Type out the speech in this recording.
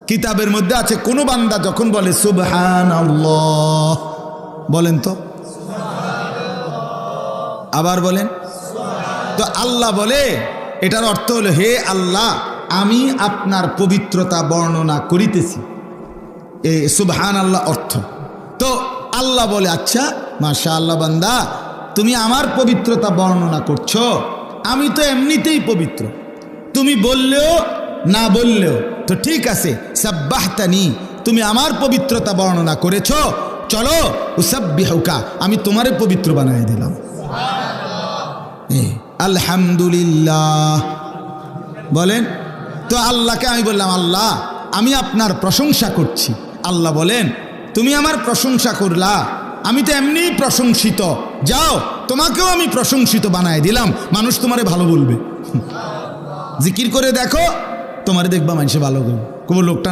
কিতাবের মধ্যে আছে কোন বান্দা যখন বলে সুবহানাল্লাহ, বলেন তো, আবার বলেন তো, আল্লাহ বলে এটার অর্থ হলো হে আল্লাহ আমি আপনার পবিত্রতা বর্ণনা করিতেছি, এই সুবহানাল্লাহ অর্থ। তো আল্লাহ বলে আচ্ছা মাশাআল্লাহ বান্দা তুমি আমার পবিত্রতা বর্ণনা করছো, আমি তো এমনিতেই পবিত্র, তুমি বললেও না বললেও তো ঠিক আছে, সাব্বাহতানি তুমি আমার পবিত্রতা বর্ণনা করেছো, চলো উসাব্বিহুকা আমি তোমারে পবিত্র বানিয়ে দিলাম। আলহামদুলিল্লাহ বলেন তো, আল্লাহকে আমি বললাম আল্লাহ আমি আপনার প্রশংসা করছি। আল্লাহ বলেন তুমি আমার প্রশংসা করলা, আমি তো এমনিই প্রশংসিত, যাও তোমাকেও আমি প্রশংসিত বানায় দিলাম, মানুষ তোমারে ভালো বলবে। জিকির করে দেখো তোমারে দেখবা মানুষে ভালো করবে, কোন লোকটা